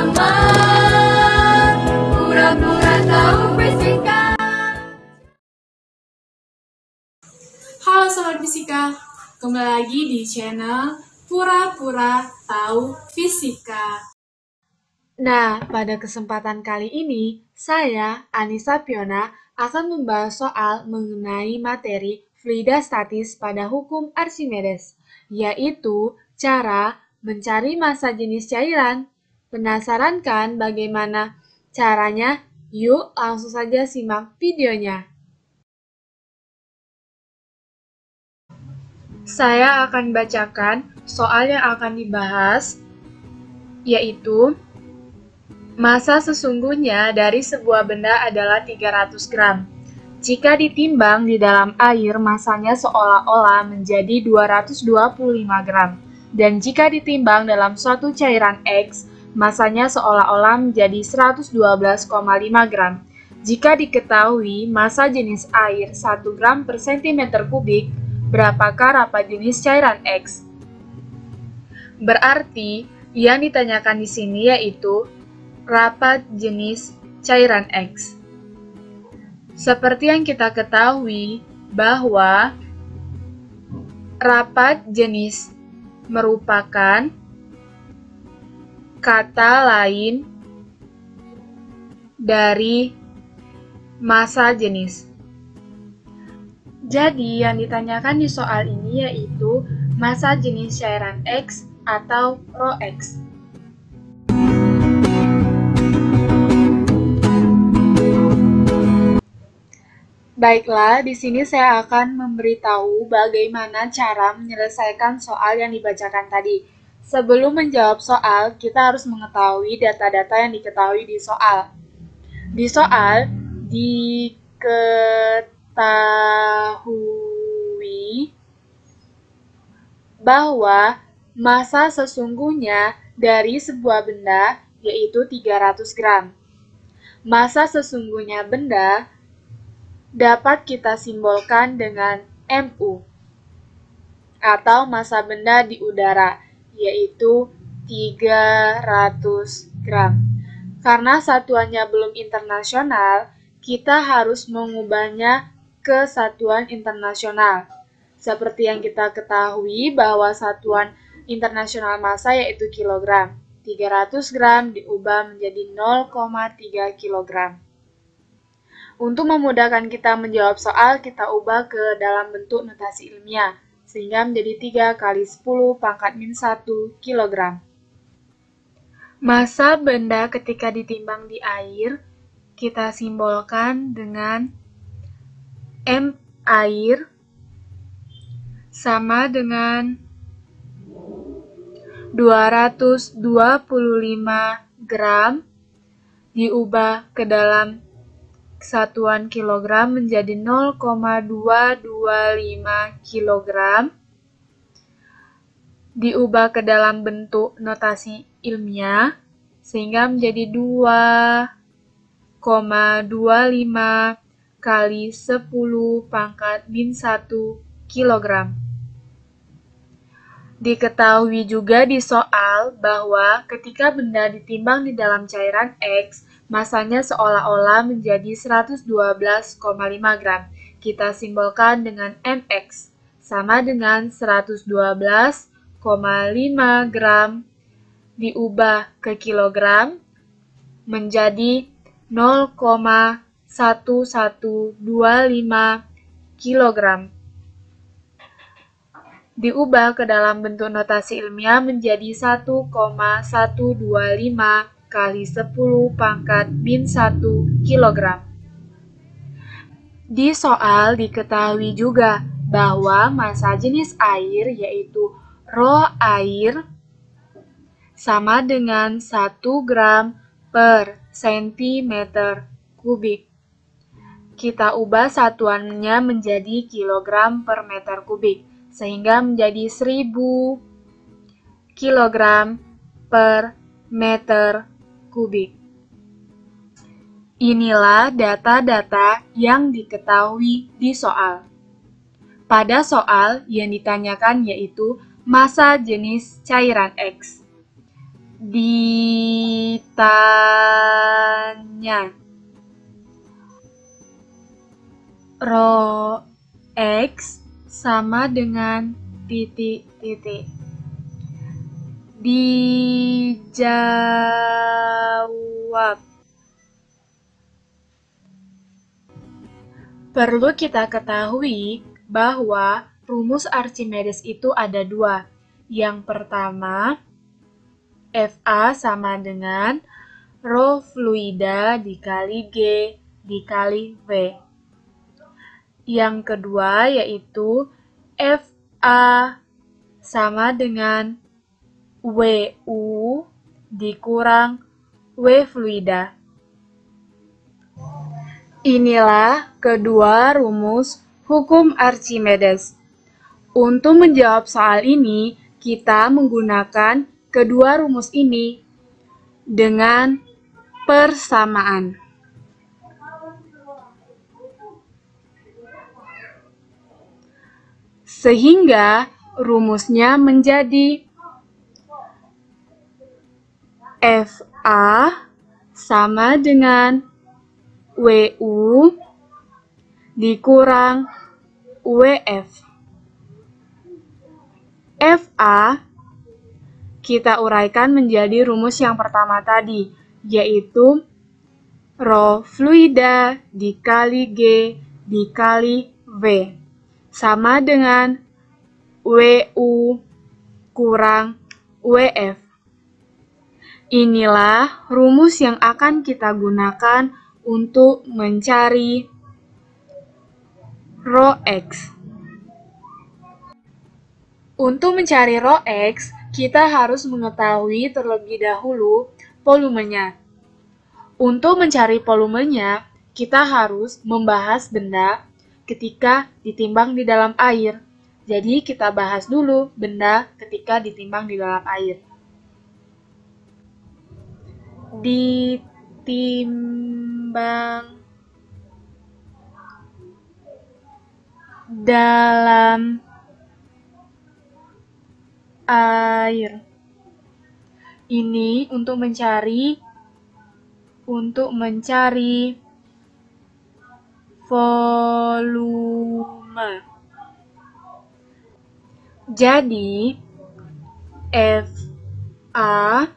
bersama pura-pura tahu fisika. Halo Sobat Fisika, kembali lagi di channel Pura-pura Tahu Fisika. Nah, pada kesempatan kali ini, saya, Anissa Piona, akan membahas soal mengenai materi fluida statis pada hukum Archimedes, yaitu cara mencari massa jenis cairan. Penasaran kan bagaimana caranya? Yuk langsung saja simak videonya. Saya akan bacakan soal yang akan dibahas, yaitu massa sesungguhnya dari sebuah benda adalah 300 gram. Jika ditimbang di dalam air, massanya seolah-olah menjadi 225 gram. Dan jika ditimbang dalam suatu cairan X, massanya seolah-olah menjadi 112,5 gram. Jika diketahui massa jenis air 1 gram per cm kubik, berapakah rapat jenis cairan X? Berarti yang ditanyakan di sini yaitu rapat jenis cairan X. Seperti yang kita ketahui bahwa rapat jenis merupakan kata lain dari massa jenis. Jadi, yang ditanyakan di soal ini yaitu massa jenis cairan X atau rho X. Baiklah, di sini saya akan memberitahu bagaimana cara menyelesaikan soal yang dibacakan tadi. Sebelum menjawab soal, kita harus mengetahui data-data yang diketahui di soal. Di soal, diketahui bahwa massa sesungguhnya dari sebuah benda yaitu 300 gram. Massa sesungguhnya benda dapat kita simbolkan dengan MU atau massa benda di udara yaitu 300 gram. Karena satuannya belum internasional, kita harus mengubahnya ke satuan internasional. Seperti yang kita ketahui bahwa satuan internasional massa yaitu kilogram. 300 gram diubah menjadi 0,3 kilogram. Untuk memudahkan kita menjawab soal, kita ubah ke dalam bentuk notasi ilmiah, sehingga menjadi 3 kali 10 pangkat min 1 kilogram. Massa benda ketika ditimbang di air, kita simbolkan dengan M air sama dengan 225 gram diubah ke dalam satuan kilogram menjadi 0,225 kilogram diubah ke dalam bentuk notasi ilmiah sehingga menjadi 2,25 kali 10 pangkat min 1 kilogram. Diketahui juga di soal bahwa ketika benda ditimbang di dalam cairan X, massanya seolah-olah menjadi 112,5 gram. Kita simbolkan dengan MX, sama dengan 112,5 gram diubah ke kilogram menjadi 0,1125 kilogram. Diubah ke dalam bentuk notasi ilmiah menjadi 1,125 kali 10 pangkat min 1 kilogram. Di soal diketahui juga bahwa massa jenis air yaitu rho air sama dengan 1 gram per centimeter kubik. Kita ubah satuannya menjadi kilogram per meter kubik, sehingga menjadi 1000 kilogram per meter kubik. Inilah data-data yang diketahui di soal. Pada soal yang ditanyakan yaitu massa jenis cairan X. Di tanya. Rho X sama dengan titik-titik. Dijawab. Perlu kita ketahui bahwa rumus Archimedes itu ada dua. Yang pertama, FA sama dengan rho fluida dikali G dikali V. Yang kedua yaitu FA sama dengan WU dikurang W fluida. Inilah kedua rumus hukum Archimedes. Untuk menjawab soal ini, kita menggunakan kedua rumus ini dengan persamaan. Sehingga rumusnya menjadi FA sama dengan WU dikurang WF. FA kita uraikan menjadi rumus yang pertama tadi, yaitu rho fluida dikali G dikali V sama dengan WU kurang WF. Inilah rumus yang akan kita gunakan untuk mencari rho X. Untuk mencari rho X, kita harus mengetahui terlebih dahulu volumenya. Untuk mencari volumenya, kita harus membahas benda ketika ditimbang di dalam air. Jadi kita bahas dulu benda ketika ditimbang di dalam air. Ditimbang dalam air. Ini untuk mencari volume. Jadi FA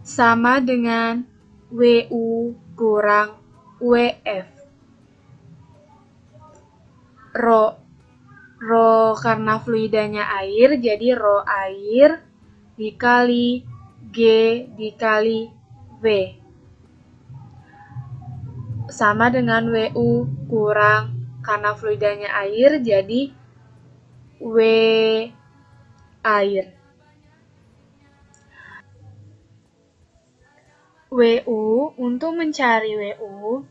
sama dengan WU kurang WF. Rho karena fluidanya air, jadi rho air dikali G dikali V. Sama dengan WU kurang, karena fluidanya air, jadi W air. WU, untuk mencari WU,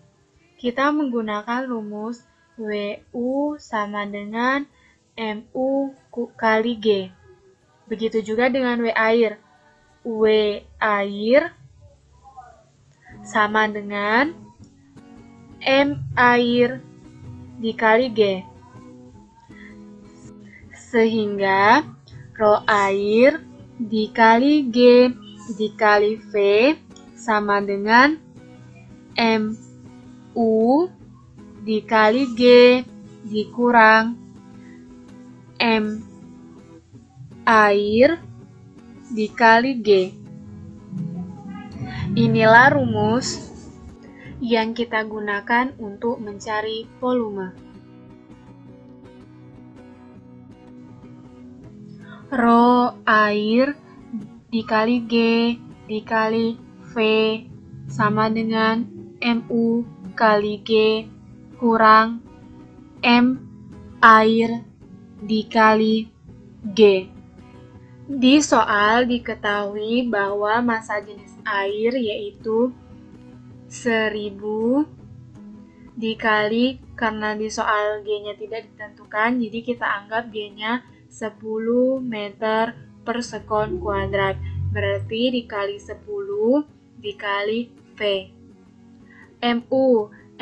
kita menggunakan rumus WU sama dengan MU kali G. Begitu juga dengan W air. W air sama dengan M air dikali G. Sehingga rho air dikali G dikali V sama dengan MU dikali G dikurang M air dikali G. Inilah rumus yang kita gunakan untuk mencari volume. Rho air dikali G dikali V sama dengan MU kali G kurang M air dikali G. Di soal diketahui bahwa massa jenis air yaitu 1000 dikali, karena di soal G-nya tidak ditentukan, jadi kita anggap G-nya 10 meter per sekon kuadrat. Berarti dikali 10 dikali V.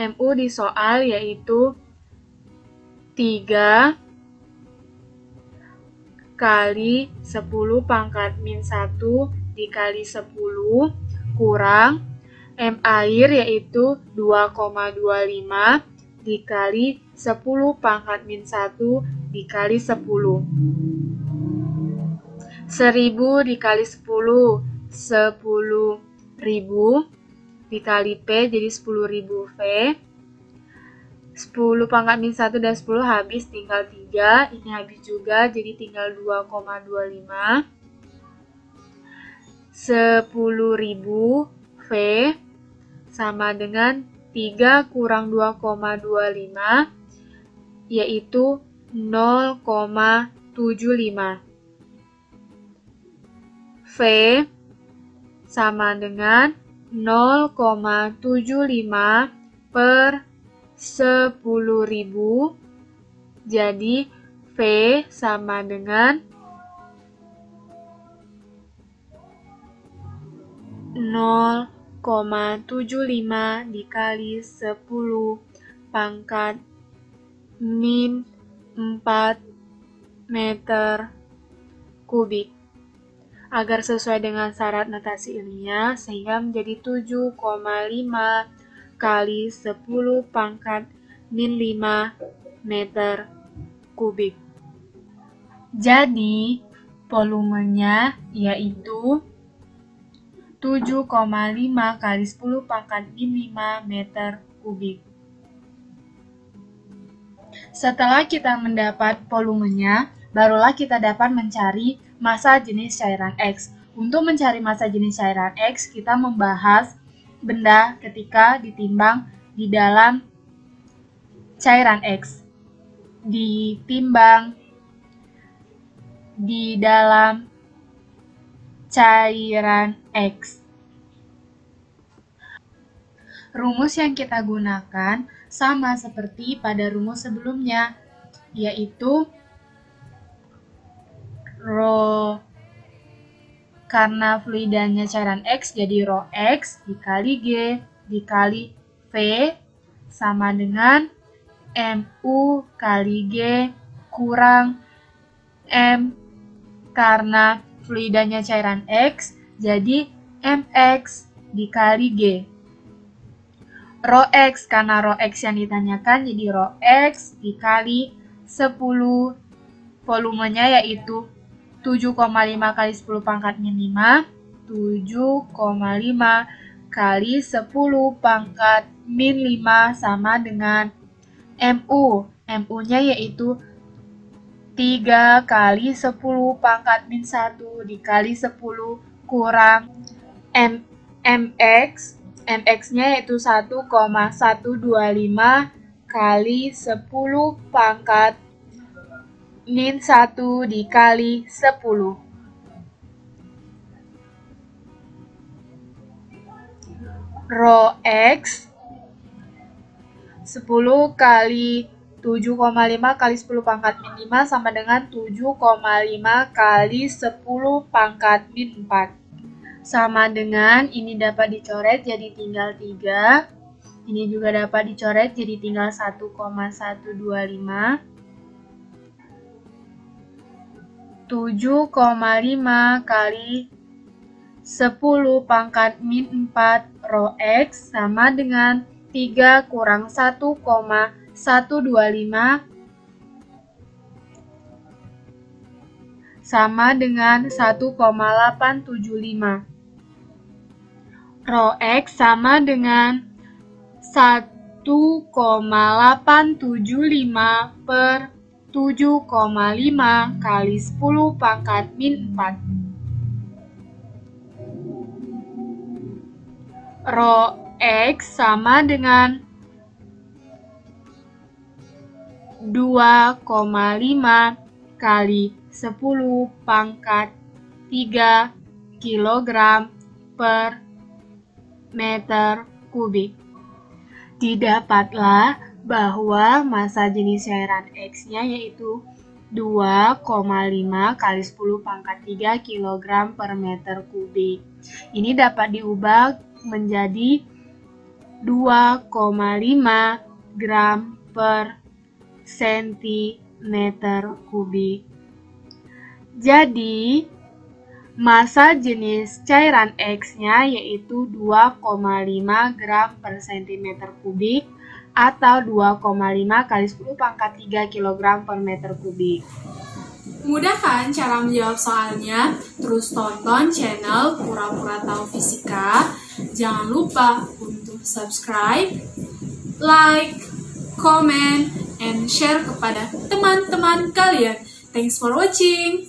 MU di soal yaitu 3 kali 10 pangkat min 1 dikali 10 kurang M air yaitu 2,25 dikali 10 pangkat min 1 dikali 10. 1000 dikali 10, 10.000 dikali P jadi 10.000 V. 10 pangkat min 1 dan 10 habis, tinggal 3. Ini habis juga, jadi tinggal 2,25. 10.000 V sama dengan 3 kurang 2,25, yaitu 0,75. V sama dengan 0,75 per 10.000, jadi V sama dengan 0,75 dikali 10 pangkat min 4 meter kubik. Agar sesuai dengan syarat notasi ilmiah, sehingga menjadi 7,5 kali 10 pangkat min 5 meter kubik. Jadi, volumenya yaitu 7,5 kali 10 pangkat min 5 meter kubik. Setelah kita mendapat volumenya, barulah kita dapat mencari massa jenis cairan X. Untuk mencari massa jenis cairan X, kita membahas benda ketika ditimbang di dalam cairan X. Ditimbang di dalam cairan X. Rumus yang kita gunakan sama seperti pada rumus sebelumnya, yaitu Rho, karena fluidanya cairan X, jadi Rho X dikali G dikali V sama dengan MU kali G kurang M, karena fluidanya cairan X, jadi MX dikali G. Rho X, karena Rho X yang ditanyakan, jadi Rho X dikali 10, volumenya yaitu 7,5 kali 10 pangkat min 5, 7,5 kali 10 pangkat min 5 sama dengan MU. MU-nya yaitu 3 kali 10 pangkat min 1 dikali 10 kurang MX. MX-nya yaitu 1,125 kali 10 pangkat min 1 dikali 10. Rho X 10 kali 7,5 kali 10 pangkat min 5 sama dengan 7,5 kali 10 pangkat min 4. Sama dengan, ini dapat dicoret jadi tinggal 3. Ini juga dapat dicoret jadi tinggal 1,125. 7,5 kali 10 pangkat min 4 Rho X sama dengan 3 kurang 1,125 sama dengan 1,875. Rho X sama dengan 1,875 per 7,5 kali 10 pangkat min 4. Rho X sama dengan 2,5 kali 10 pangkat 3 kg per meter kubik. Didapatlah bahwa massa jenis cairan X-nya yaitu 2,5 kali 10 pangkat 3 kg per meter kubik. Ini dapat diubah menjadi 2,5 gram per cm kubik. Jadi, massa jenis cairan X-nya yaitu 2,5 gram per cm kubik atau 2,5 kali 10 pangkat 3 kg per meter kubik. Mudah kan cara menjawab soalnya? Terus tonton channel Pura-Pura Tahu Fisika. Jangan lupa untuk subscribe, like, comment, and share kepada teman-teman kalian. Thanks for watching.